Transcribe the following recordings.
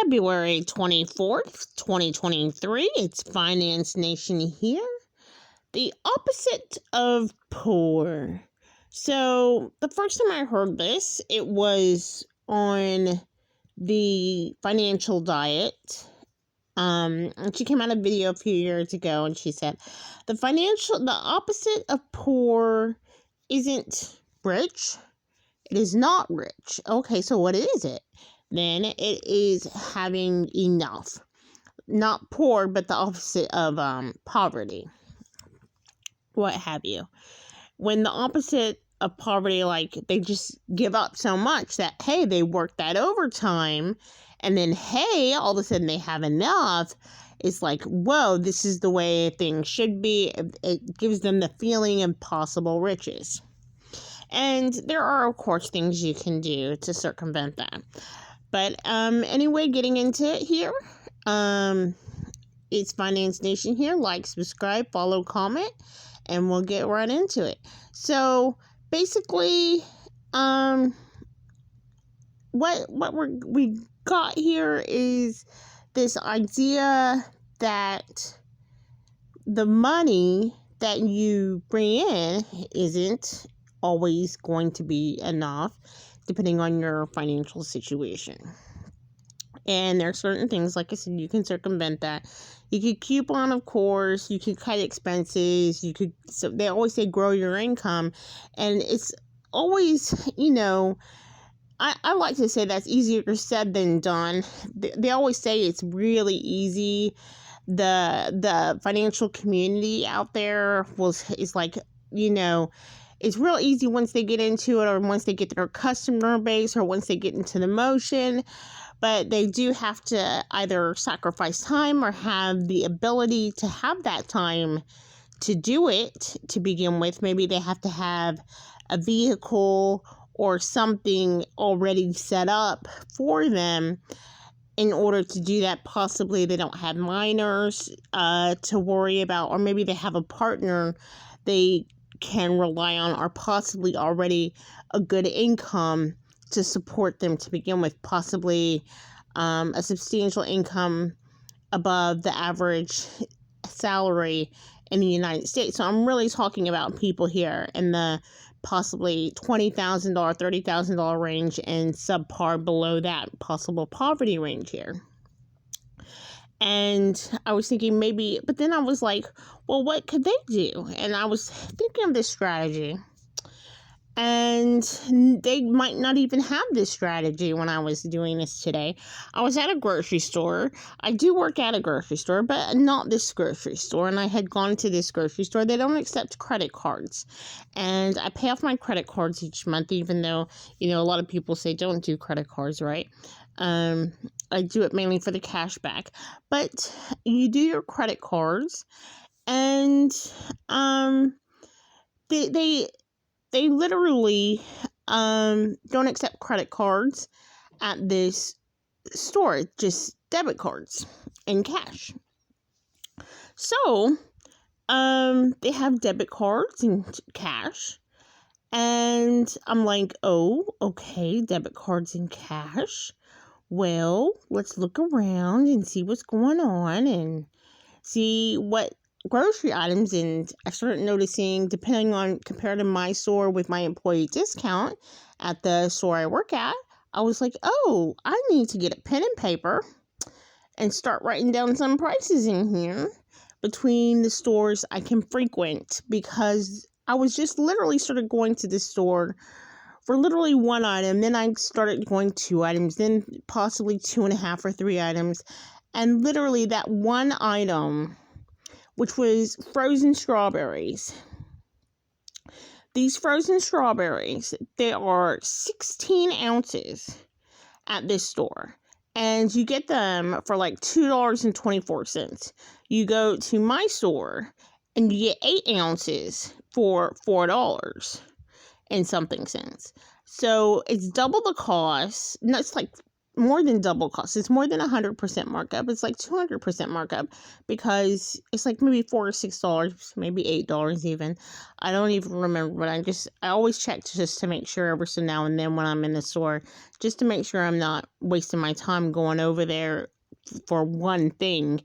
February 24th, 2023. It's Finance Nation here. The opposite of poor. So, the first time I heard this, it was on the financial diet. And she came out a video a few years ago and she said, the opposite of poor isn't rich. It is not rich. Okay, so what is it? Then it is having enough. Not poor, but the opposite of poverty. What have you. When the opposite of poverty, like, they just give up so much that, hey, they work that overtime, and then, hey, all of a sudden they have enough. It's like, whoa, this is the way things should be. It gives them the feeling of possible riches. And there are, of course, things you can do to circumvent that. But anyway, getting into it here. It's Finance Nation here. Like, subscribe, follow, comment, and we'll get right into it. So basically, what we got here is this idea that the money that you bring in isn't always going to be enough, depending on your financial situation. And there are certain things, like I said, you can circumvent that. You could coupon, of course. You could cut expenses. So they always say grow your income. And it's always, I like to say that's easier said than done. They always say it's really easy. The financial community out there is like, it's real easy once they get into it, or once they get their customer base, or once they get into the motion. But they do have to either sacrifice time or have the ability to have that time to do it to begin with. Maybe they have to have a vehicle or something already set up for them in order to do that. Possibly they don't have minors to worry about, or maybe they have a partner they can rely on, or possibly already a good income to support them to begin with, possibly a substantial income above the average salary in the United States. So I'm really talking about people here in the possibly $20,000, $30,000 range, and subpar below that possible poverty range here. And I was thinking maybe, but then I was like, well, what could they do? And I was thinking of this strategy. And they might not even have this strategy when I was doing this today. I was at a grocery store. I do work at a grocery store, but not this grocery store. And I had gone to this grocery store. They don't accept credit cards. And I pay off my credit cards each month, even though, a lot of people say don't do credit cards, right? I do it mainly for the cash back. But you do your credit cards, and they literally don't accept credit cards at this store, just debit cards and cash. So they have debit cards and cash, and I'm like, oh, okay, debit cards and cash. Well, let's look around and see what's going on and see what grocery items. And I started noticing, compared to my store with my employee discount at the store I work at, I was like, oh, I need to get a pen and paper and start writing down some prices in here between the stores I can frequent, because I was just literally started going to this store for literally one item. Then I started going 2 items, then possibly 2.5 or 3 items. And literally that one item, which was frozen strawberries. These frozen strawberries, they are 16 ounces at this store. And you get them for like $2.24. You go to my store and you get 8 ounces for $4 and something cents. So it's double the cost. No, it's like more than double cost. It's more than 100% markup. It's like 200% markup, because it's like maybe $4 or $6, maybe $8 even. I don't even remember, but I always check just to make sure every so now and then when I'm in the store, just to make sure I'm not wasting my time going over there for one thing,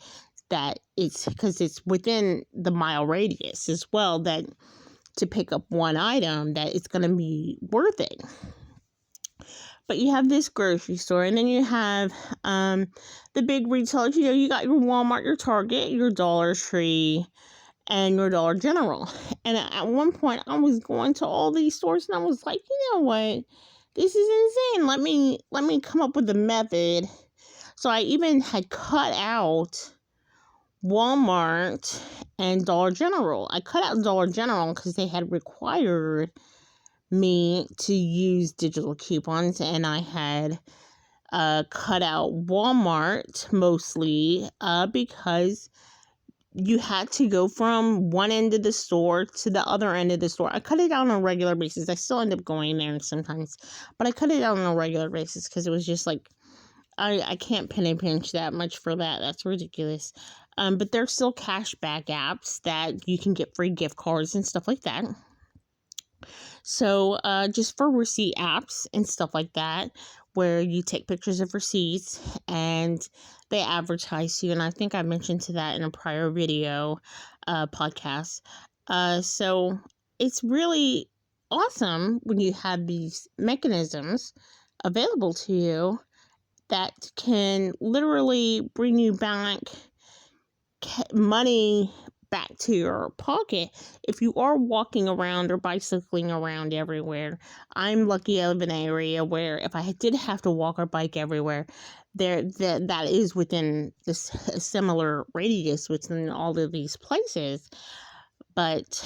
that it's because it's within the mile radius as well, that to pick up one item, that it's going to be worth it. But you have this grocery store, and then you have the big retailers. You got your Walmart, your Target, your Dollar Tree, and your Dollar General. And at one point, I was going to all these stores, and I was like, you know what? This is insane. Let me come up with a method. So I even had cut out Walmart and Dollar General. I cut out Dollar General because they had required me to use digital coupons, and I had cut out Walmart mostly because you had to go from one end of the store to the other end of the store. I cut it out on a regular basis. I still end up going there sometimes, but I cut it out on a regular basis because it was just like, I can't penny pinch that much for that. That's ridiculous. But there's still cashback apps that you can get free gift cards and stuff like that. So, just for receipt apps and stuff like that, where you take pictures of receipts and they advertise you. And I think I mentioned to that in a prior video podcast. So it's really awesome when you have these mechanisms available to you that can literally bring you back money back to your pocket if you are walking around or bicycling around everywhere. I'm lucky I live in an area where if I did have to walk or bike everywhere, that is within this similar radius within all of these places. But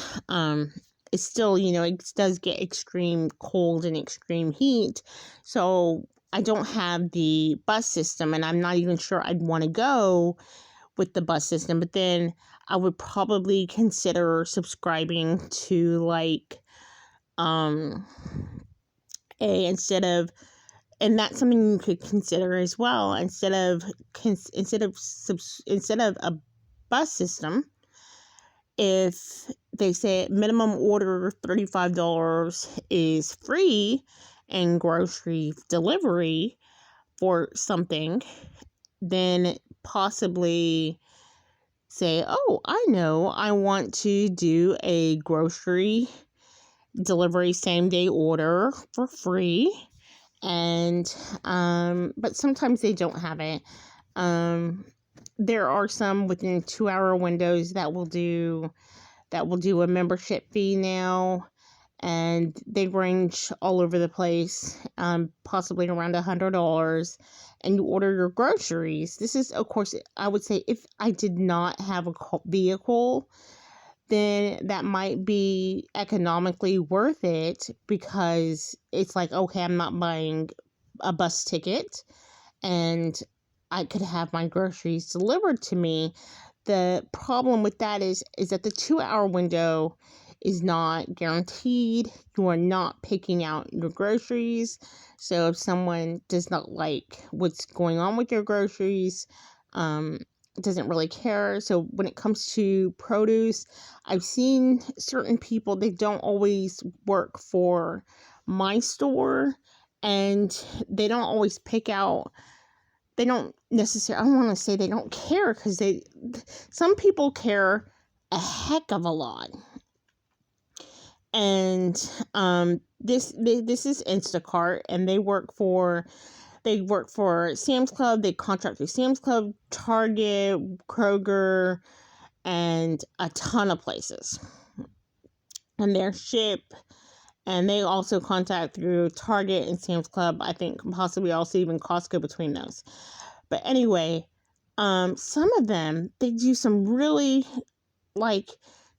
it's still, it does get extreme cold and extreme heat. So I don't have the bus system, and I'm not even sure I'd want to go with the bus system. But then I would probably consider subscribing to and that's something you could consider as well. Instead of a bus system, if they say minimum order $35 is free and grocery delivery for something, then possibly say, oh, I know, I want to do a grocery delivery same day order for free. And but sometimes they don't have it. There are some within 2-hour windows that will do a membership fee now, and they range all over the place, possibly around $100, and you order your groceries. This is, of course, I would say if I did not have a vehicle, then that might be economically worth it, because it's like, okay, I'm not buying a bus ticket, and I could have my groceries delivered to me. The problem with that is that the 2-hour window is not guaranteed. You are not picking out your groceries. So if someone does not like what's going on with your groceries, doesn't really care. So when it comes to produce, I've seen certain people, they don't always work for my store, and they don't always pick out. They don't necessarily, I don't want to say they don't care, because some people care a heck of a lot. And this is Instacart, and they work for Sam's Club. They contract with Sam's Club, Target, Kroger, and a ton of places. And they ship, and they also contact through Target and Sam's Club. I think possibly also even Costco between those. But anyway, some of them, they do some really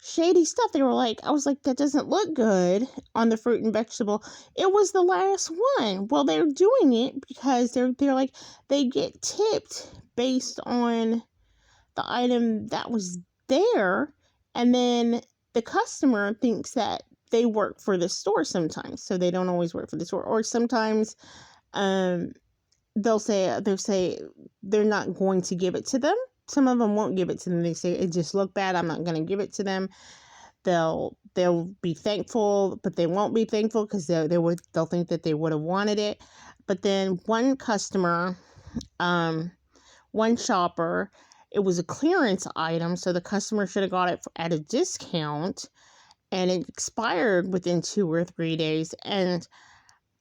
shady stuff. They were like, I was like, that doesn't look good on the fruit and vegetable. It was the last one. Well, they're doing it because they're like, they get tipped based on the item that was there, and then the customer thinks that they work for the store sometimes, so they don't always work for the store. Or sometimes they'll say they're not going to give it to them. Some of them won't give it to them. They say it just looked bad. I'm not going to give it to them. They'll be thankful, but they won't be thankful because they'll think that they would have wanted it. But then one customer, one shopper, it was a clearance item, so the customer should have got it at a discount, and it expired within 2 or 3 days. And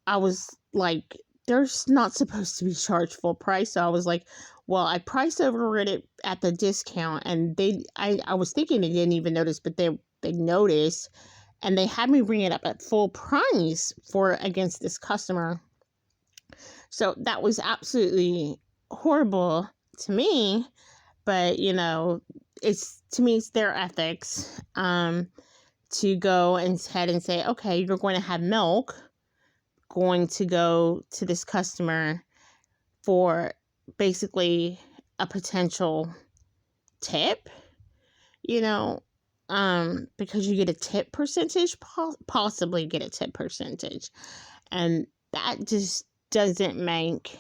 I was like, they're not supposed to be charged full price. So I was like, well, I price overrid it at the discount, and I was thinking they didn't even notice, but they noticed, and they had me bring it up at full price against this customer. So that was absolutely horrible to me, but it's their ethics to go ahead and say, okay, you're going to have milk going to go to this customer for basically a potential tip, because you get a tip percentage, possibly get a tip percentage. And that just doesn't make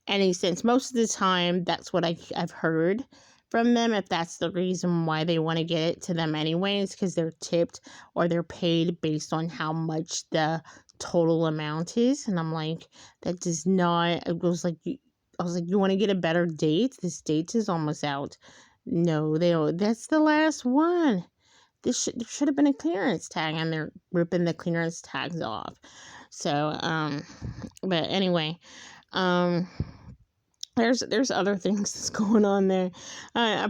any sense. Most of the time, that's what I've heard from them, if that's the reason why they want to get it to them anyways, because they're tipped or they're paid based on how much the total amount is. And I'm like, that does not, I was like, you want to get a better date? This date is almost out. No, they don't. That's the last one. There should have been a clearance tag, and they're ripping the clearance tags off. So, but anyway, there's other things that's going on there. I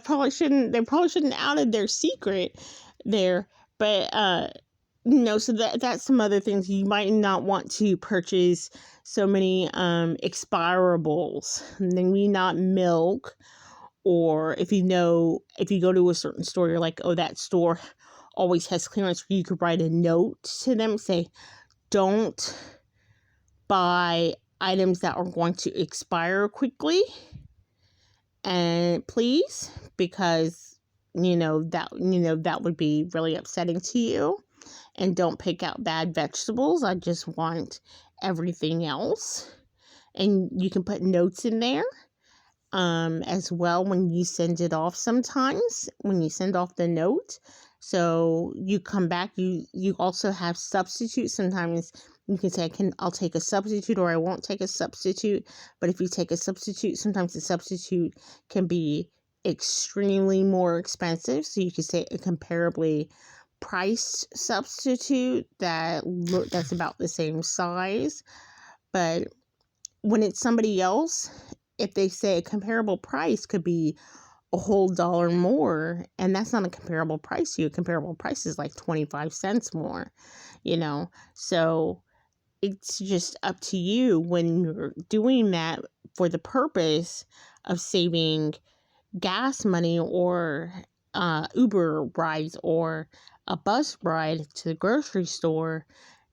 probably shouldn't. They probably shouldn't outed their secret there, but so that's some other things. You might not want to purchase so many expirables. Maybe not milk. Or if you go to a certain store, you're like, oh, that store always has clearance. You could write a note to them, say, don't buy items that are going to expire quickly, and please, because that would be really upsetting to you. And don't pick out bad vegetables. I just want everything else. And you can put notes in there. As well, when you send it off, sometimes when you send off the note, so you come back, you also have substitutes. Sometimes you can say, I'll take a substitute, or I won't take a substitute. But if you take a substitute, sometimes the substitute can be extremely more expensive, so you could say a comparably priced substitute that's about the same size. But when it's somebody else, if they say a comparable price could be a whole dollar more, and that's not a comparable price to you. A comparable price is like 25 cents more, So it's just up to you when you're doing that for the purpose of saving gas money, or Uber rides, or a bus ride to the grocery store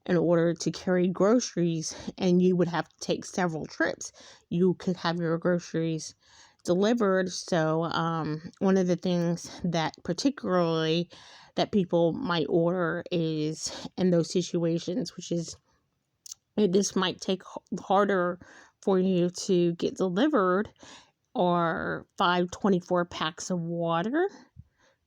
in order to carry groceries, and you would have to take several trips. You could have your groceries delivered. So one of the things that particularly that people might order is in those situations, which is this might take harder for you to get delivered, or 5 24 packs of water,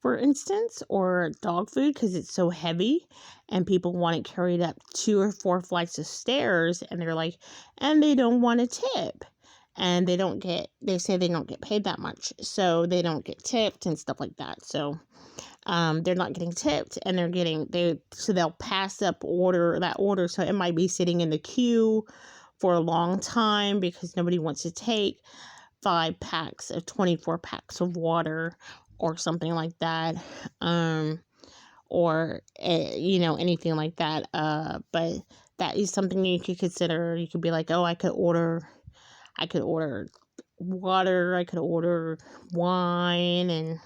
for instance, or dog food, because it's so heavy and people want it carried up 2 or 4 flights of stairs, and they don't want a tip, and they say they don't get paid that much, so they don't get tipped and stuff like that. So they're not getting tipped, and they'll pass up that order, so it might be sitting in the queue for a long time because nobody wants to take 5 packs of 24 packs of water, or something like that, or anything like that. But that is something you could consider. You could be like, oh, I could order water, I could order wine, and